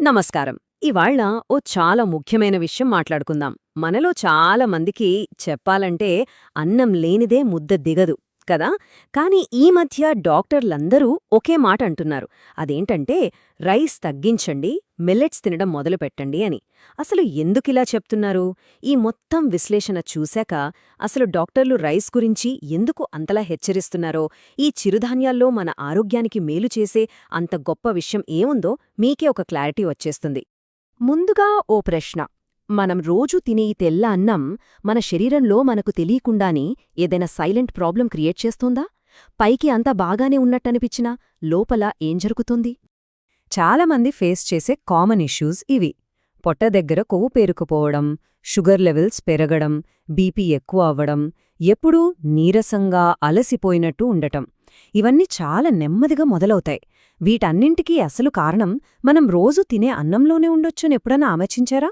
నమస్కారం. ఇవాళ ఓ చాలా ముఖ్యమైన విషయం మాట్లాడుకుందాం. మనలో చాలా మందికి చెప్పాలంటే అన్నం లేనిదే ముద్ద దిగదు కదా. కానీ ఈ మధ్య డాక్టర్లందరూ ఒకే మాట అంటున్నారు. అదేంటంటే రైస్ తగ్గించండి, మిల్లెట్స్ తినడం మొదలుపెట్టండి అని. అసలు ఎందుకిలా చెప్తున్నారు? ఈ మొత్తం విశ్లేషణ చూశాక అసలు డాక్టర్లు రైస్ గురించి ఎందుకు అంతలా హెచ్చరిస్తున్నారో, ఈ చిరుధాన్యాల్లో మన ఆరోగ్యానికి మేలు చేసే అంత గొప్ప విషయం ఏముందో మీకే ఒక క్లారిటీ వచ్చేస్తుంది. ముందుగా ఓ ప్రశ్న. మనం రోజూ తినే ఈ తెల్ల అన్నం మన శరీరంలో మనకు తెలియకుండానే ఏదైనా సైలెంట్ ప్రాబ్లం క్రియేట్ చేస్తోందా? పైకి అంతా బాగానే ఉన్నట్టనిపించినా లోపల ఏం జరుగుతుంది? చాలామంది ఫేస్ చేసే కామన్ ఇష్యూస్ ఇవి. పొట్ట దగ్గర కొవ్వు పేరుకుపోవడం, షుగర్ లెవెల్స్ పెరగడం, బీపీ ఎక్కువ అవ్వడం, ఎప్పుడూ నీరసంగా అలసిపోయినట్టు ఉండటం. ఇవన్నీ చాలా నెమ్మదిగా మొదలవుతాయి. వీటన్నింటికీ అసలు కారణం మనం రోజు తినే అన్నంలోనే ఉండొచ్చునెప్పుడన్నా ఆలోచించారా?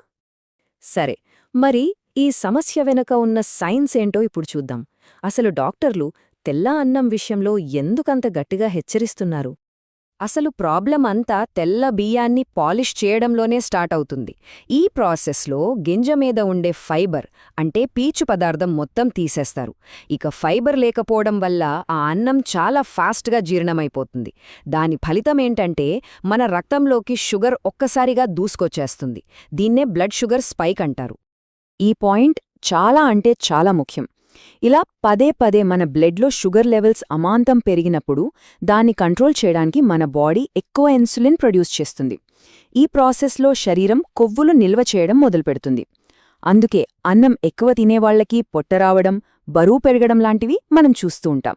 సరే, మరి ఈ సమస్య వెనక ఉన్న సైన్స్ ఏంటో ఇప్పుడు చూద్దాం. అసలు డాక్టర్లు తెల్ల అన్నం విషయంలో ఎందుకంత గట్టిగా హెచ్చరిస్తున్నారు? అసలు ప్రాబ్లం అంతా తెల్ల బియ్యాన్ని పాలిష్ చేయడంలోనే స్టార్ట్ అవుతుంది. ఈ ప్రాసెస్లో గింజ మీద ఉండే ఫైబర్ అంటే పీచు పదార్థం మొత్తం తీసేస్తారు. ఇక ఫైబర్ లేకపోవడం వల్ల ఆ అన్నం చాలా ఫాస్ట్గా జీర్ణమైపోతుంది. దాని ఫలితమేంటంటే మన రక్తంలోకి షుగర్ ఒక్కసారిగా దూసుకొచ్చేస్తుంది. దీన్నే బ్లడ్ షుగర్ స్పైక్ అంటారు. ఈ పాయింట్ చాలా అంటే చాలా ముఖ్యం. ఇలా పదే పదే మన బ్లడ్లో షుగర్ లెవెల్స్ అమాంతం పెరిగినప్పుడు దాన్ని కంట్రోల్ చేయడానికి మన బాడీ ఎక్కువ ఇన్సులిన్ ప్రొడ్యూస్ చేస్తుంది. ఈ ప్రాసెస్లో శరీరం కొవ్వులు నిల్వ చేయడం మొదలుపెడుతుంది. అందుకే అన్నం ఎక్కువ తినేవాళ్లకి పొట్ట రావడం, బరువు పెరగడం లాంటివి మనం చూస్తూ ఉంటాం.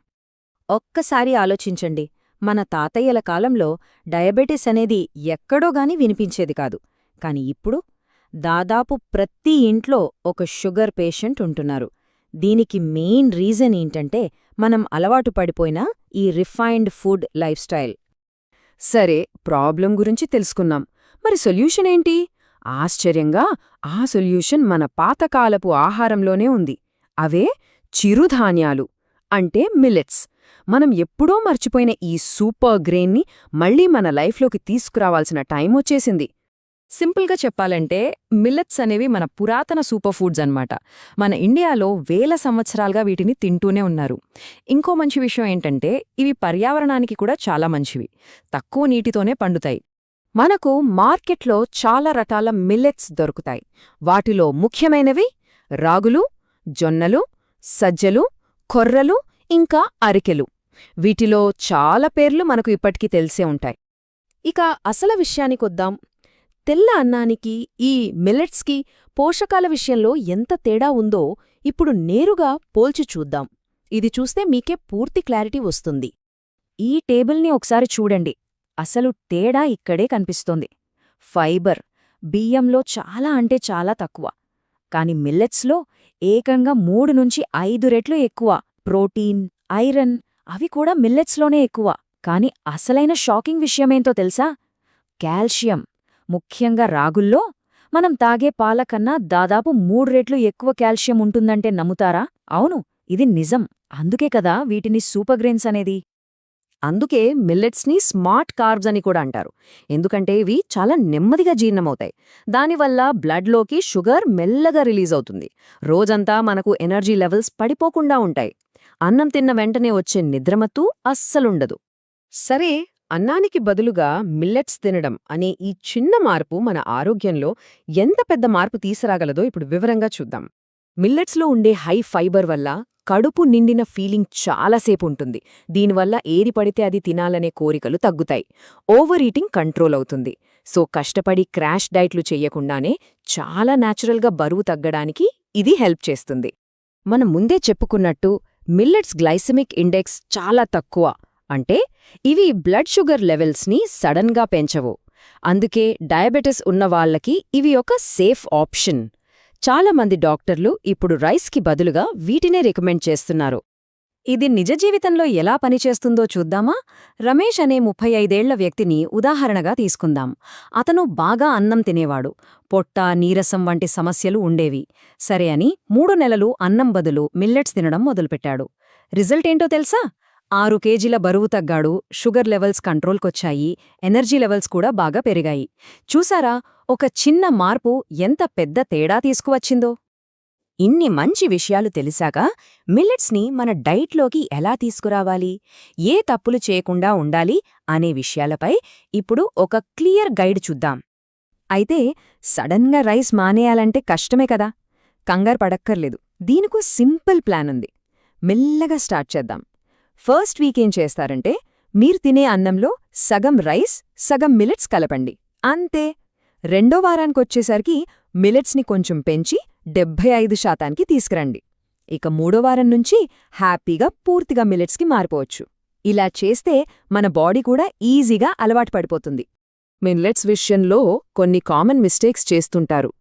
ఒక్కసారి ఆలోచించండి, మన తాతయ్యల కాలంలో డయాబెటిస్ అనేది ఎక్కడోగాని వినిపించేది కాదు. కాని ఇప్పుడు దాదాపు ప్రతి ఇంట్లో ఒక షుగర్ పేషెంట్ ఉంటున్నారు. దీనికి మెయిన్ రీజన్ ఏంటంటే మనం అలవాటు పడిపోయిన ఈ రిఫైన్డ్ ఫుడ్ లైఫ్ స్టైల్. సరే, ప్రాబ్లం గురించి తెలుసుకున్నాం. మరి సొల్యూషన్ ఏంటి? ఆశ్చర్యంగా ఆ సొల్యూషన్ మన పాతకాలపు ఆహారంలోనే ఉంది. అవే చిరుధాన్యాలు, అంటే మిల్లెట్స్. మనం ఎప్పుడో మర్చిపోయిన ఈ సూపర్ గ్రెయిన్ని మళ్లీ మన లైఫ్లోకి తీసుకురావాల్సిన టైం వచ్చేసింది. సింపుల్గా చెప్పాలంటే మిల్లెట్స్ అనేవి మన పురాతన సూపర్ ఫుడ్స్ అన్నమాట. మన ఇండియాలో వేల సంవత్సరాలుగా వీటిని తింటూనే ఉన్నారు. ఇంకో మంచి విషయం ఏంటంటే ఇవి పర్యావరణానికి కూడా చాలా మంచివి. తక్కువ నీటితోనే పండుతాయి. మనకు మార్కెట్లో చాలా రకాల మిల్లెట్స్ దొరుకుతాయి. వాటిలో ముఖ్యమైనవి రాగులు, జొన్నలు, సజ్జలు, కొర్రలు, ఇంకా అరికెలు. వీటిలో చాలా పేర్లు మనకు ఇప్పటికీ తెలిసే ఉంటాయి. ఇక అసలు విషయానికొద్దాం. తెల్ల అన్నానికి ఈ మిల్లెట్స్కి పోషకాల విషయంలో ఎంత తేడా ఉందో ఇప్పుడు నేరుగా పోల్చి చూద్దాం. ఇది చూస్తే మీకే పూర్తి క్లారిటీ వస్తుంది. ఈ టేబుల్ని ఒకసారి చూడండి. అసలు తేడా ఇక్కడే కనిపిస్తోంది. ఫైబర్ బియ్యంలో చాలా అంటే చాలా తక్కువ. కాని మిల్లెట్స్లో ఏకంగా 3 నుంచి 5 రెట్లు ఎక్కువ. ప్రోటీన్, ఐరన్ అవి కూడా మిల్లెట్స్లోనే ఎక్కువ. కాని అసలైన షాకింగ్ విషయమేంతో తెలుసా? కాల్షియం, ముఖ్యంగా రాగుల్లో మనం తాగే పాలకన్నా దాదాపు 3 రెట్లు ఎక్కువ కాల్షియం ఉంటుందంటే నమ్ముతారా? అవును, ఇది నిజం. అందుకే కదా వీటిని సూపర్ గ్రెయిన్స్ అనేది. అందుకే మిల్లెట్స్ని స్మార్ట్ కార్బ్స్ అని కూడా అంటారు. ఎందుకంటే ఇవి చాలా నెమ్మదిగా జీర్ణమవుతాయి. దానివల్ల బ్లడ్లోకి షుగర్ మెల్లగా రిలీజ్ అవుతుంది. రోజంతా మనకు ఎనర్జీ లెవెల్స్ పడిపోకుండా ఉంటాయి. అన్నం తిన్న వెంటనే వచ్చే నిద్రమత్తు అస్సలుండదు. సరే, అన్నానికి బదులుగా మిల్లెట్స్ తినడం అనే ఈ చిన్న మార్పు మన ఆరోగ్యంలో ఎంత పెద్ద మార్పు తీసుకురాగలదో ఇప్పుడు వివరంగా చూద్దాం. మిల్లెట్స్లో ఉండే హై ఫైబర్ వల్ల కడుపు నిండిన ఫీలింగ్ చాలాసేపు ఉంటుంది. దీనివల్ల ఏది పడితే అది తినాలనే కోరికలు తగ్గుతాయి. ఓవర్ ఈటింగ్ కంట్రోల్ అవుతుంది. సో కష్టపడి క్రాష్ డైట్లు చెయ్యకుండానే చాలా న్యాచురల్గా బరువు తగ్గడానికి ఇది హెల్ప్ చేస్తుంది. మనం ముందే చెప్పుకున్నట్టు మిల్లెట్స్ గ్లైసెమిక్ ఇండెక్స్ చాలా తక్కువ. అంటే ఇవి బ్లడ్ షుగర్ లెవెల్స్ని సడన్గా పెంచవు. అందుకే డయాబెటిస్ ఉన్నవాళ్లకి ఇవి ఒక సేఫ్ ఆప్షన్. చాలామంది డాక్టర్లు ఇప్పుడు రైస్కి బదులుగా వీటినే రికమెండ్ చేస్తున్నారు. ఇది నిజ జీవితంలో ఎలా పనిచేస్తుందో చూద్దామా? రమేష్ అనే 35 ఏళ్ల వ్యక్తిని ఉదాహరణగా తీసుకుందాం. అతను బాగా అన్నం తినేవాడు. పొట్ట, నీరసం వంటి సమస్యలు ఉండేవి. సరే అని 3 నెలలు అన్నం బదులు మిల్లెట్స్ తినడం మొదలుపెట్టాడు. రిజల్ట్ ఏంటో తెలుసా? 6 కేజీల బరువు తగ్గాడు, షుగర్ లెవెల్స్ కంట్రోల్కొచ్చాయి, ఎనర్జీ లెవెల్స్ కూడా బాగా పెరిగాయి. చూసారా, ఒక చిన్న మార్పు ఎంత పెద్ద తేడా తీసుకువచ్చిందో. ఇన్ని మంచి విషయాలు తెలిసాక మిల్లెట్స్ని మన డైట్లోకి ఎలా తీసుకురావాలి, ఏ తప్పులు చేయకుండా ఉండాలి అనే విషయాలపై ఇప్పుడు ఒక క్లియర్ గైడ్ చూద్దాం. అయితే సడన్గా రైస్ మానేయాలంటే కష్టమే కదా. కంగారు పడక్కర్లేదు, దీనికో సింపుల్ ప్లాన్ ఉంది. మెల్లగా స్టార్ట్ చేద్దాం. ఫస్ట్ వీక్ ఏం చేస్తారంటే, మీరు తినే అన్నంలో సగం రైస్, సగం మిల్లెట్స్ కలపండి. అంతే. రెండో వారానికొచ్చేసరికి మిల్లెట్స్ని కొంచెం పెంచి 75% తీసుకురండి. ఇక మూడో వారం నుంచి హ్యాపీగా పూర్తిగా మిల్లెట్స్కి మారిపోవచ్చు. ఇలా చేస్తే మన బాడీ కూడా ఈజీగా అలవాటు పడిపోతుంది. మిల్లెట్స్ విషయంలో కొన్ని కామన్ మిస్టేక్స్ చేస్తుంటారు.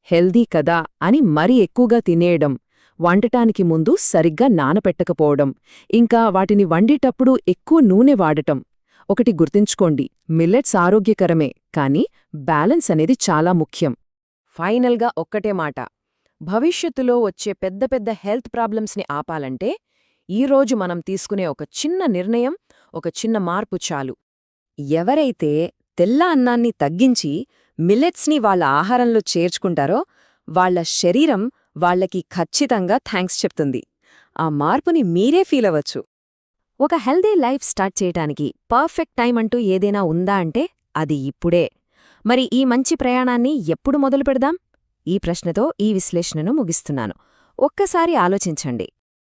హెల్దీ కదా అని మరీ ఎక్కువగా తినేయడం, వండటానికి ముందు సరిగ్గా నానపెట్టకపోవడం, ఇంకా వాటిని వండేటప్పుడు ఎక్కువ నూనె వాడటం. ఒకటి గుర్తుంచుకోండి, మిల్లెట్స్ ఆరోగ్యకరమే, కానీ బ్యాలెన్స్ అనేది చాలా ముఖ్యం. ఫైనల్గా ఒక్కటే మాట, భవిష్యత్తులో వచ్చే పెద్ద పెద్ద హెల్త్ ప్రాబ్లమ్స్ని ఆపాలంటే ఈరోజు మనం తీసుకునే ఒక చిన్న నిర్ణయం, ఒక చిన్న మార్పు చాలు. ఎవరైతే తెల్ల అన్నాన్ని తగ్గించి మిల్లెట్స్ని వాళ్ళ ఆహారంలో చేర్చుకుంటారో వాళ్ళ శరీరం వాళ్ళకి ఖచ్చితంగా థ్యాంక్స్ చెప్తుంది. ఆ మార్పుని మీరే ఫీలవచ్చు. ఒక హెల్దీ లైఫ్ స్టార్ట్ చేయటానికి పర్ఫెక్ట్ టైం అంటూ ఏదైనా ఉందా అంటే అది ఇప్పుడే. మరి ఈ మంచి ప్రయాణాన్ని ఎప్పుడు మొదలు పెడదాం? ఈ ప్రశ్నతో ఈ విశ్లేషణను ముగిస్తున్నాను. ఒక్కసారి ఆలోచించండి.